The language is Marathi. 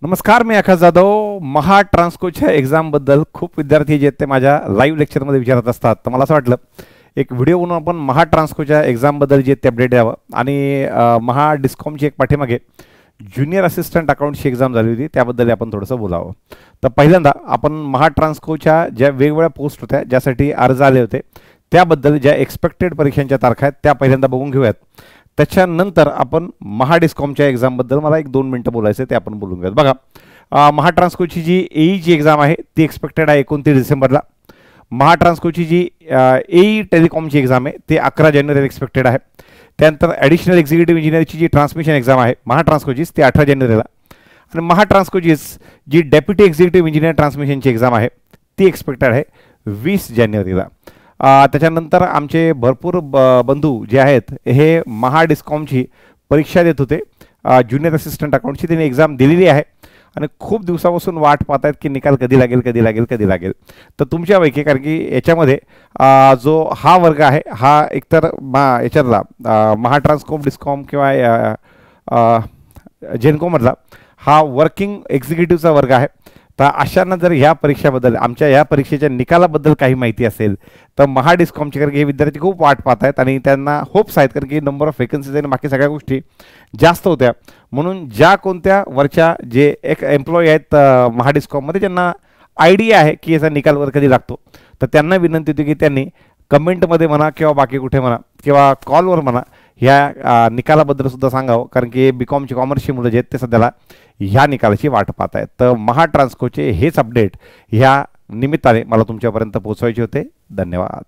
नमस्कार, मी आकाश जाधव. महा ट्रान्सकोच्या एक्झामबद्दल खूप विद्यार्थी जे आहेत ते माझ्या लाईव्ह लेक्चरमध्ये विचारत असतात. तर मला असं वाटलं एक व्हिडिओ बनवून आपण महा ट्रान्सकोच्या एक्झामबद्दल जे ते अपडेट द्यावं. आणि महा डिस्कॉमची एक पाठीमागे ज्युनियर असिस्टंट अकाउंटची एक्झाम झाली होती, त्याबद्दल आपण थोडंसं बोलावं. तर पहिल्यांदा आपण महा ट्रान्सकोच्या ज्या वेगवेगळ्या पोस्ट होत्या, ज्यासाठी अर्ज आले होते, त्याबद्दल ज्या एक्सपेक्टेड परीक्षांच्या तारखा आहेत त्या पहिल्यांदा बघून घेऊयात. त्याच्यानंतर आपण महा डिस्कॉमच्या एक्झामबद्दल मला 1-2 मिनटं बोलायचं आहे, ते आपण बोलून घेऊयात. बघा, महा ट्रान्सकोची जी एईची एक्झाम आहे ती एक्सपेक्टेड आहे 29 डिसेंबरला. महा ट्रान्सकोची जी एई टेलिकॉमची एक्झाम आहे ती 11 जानेवारीला एक्सपेक्टेड आहे. त्यानंतर ॲडिशनल एक्झिक्युटिव्ह इंजिनिअरची जी ट्रान्समिशन एक्झाम आहे महा ट्रान्सकोचीच ती 18 जानेवारीला. आणि महा ट्रान्सकोचीच जी डेप्युटी एक्झिक्युटिव्ह इंजिनिअर ट्रान्समिशनची एक्झाम आहे ती एक्सपेक्टेड आहे 20 जानेवारीला. त्याच्यानंतर आमचे भरपूर बंधू जे आहेत हे महा डिस्कॉमची परीक्षा देत होते, ज्युनियर असिस्टंट अकाउंटची. त्यांनी एक्झाम दिलेली आहे आणि खूप दिवसापासून वाट पाहत आहेत की निकाल कधी लागेल कधी लागेल कधी लागेल. तर तुमच्यापैकी, कारण की याच्यामध्ये जो हा वर्ग आहे हा एकतर याच्यातला महा ट्रान्सकॉम डिस्कॉम किंवा जेनकोमधला हा वर्किंग एक्झिक्युटिव्हचा वर्ग आहे. तर अशांना जर ह्या परीक्षेबद्दल, आमच्या ह्या परीक्षेच्या निकालाबद्दल काही माहिती असेल तर महा डिस्कॉमचे, कारण की हे विद्यार्थी खूप वाट पाहत आहेत आणि त्यांना होप्स आहेत, कारण की नंबर ऑफ वेकन्सीज आणि बाकी सगळ्या गोष्टी जास्त होत्या. म्हणून ज्या कोणत्या वरच्या जे एक एम्प्लॉई आहेत महा डिस्कॉममध्ये, ज्यांना आयडिया आहे की याचा निकालवर कधी लागतो, तर त्यांना विनंती होती की त्यांनी कमेंटमध्ये म्हणा किंवा बाकी कुठे म्हणा किंवा कॉलवर म्हणा ह्या निकालाबद्दल सुद्धा सांगावं, कारण की बीकॉमची कॉमर्सची मुलं जे आहेत ते सध्याला ह्या निकालाची वाट पाहत आहेत. तर महा ट्रान्सकोचे हेच अपडेट ह्या निमित्ताने मला तुमच्यापर्यंत पोहोचवायचे होते. धन्यवाद.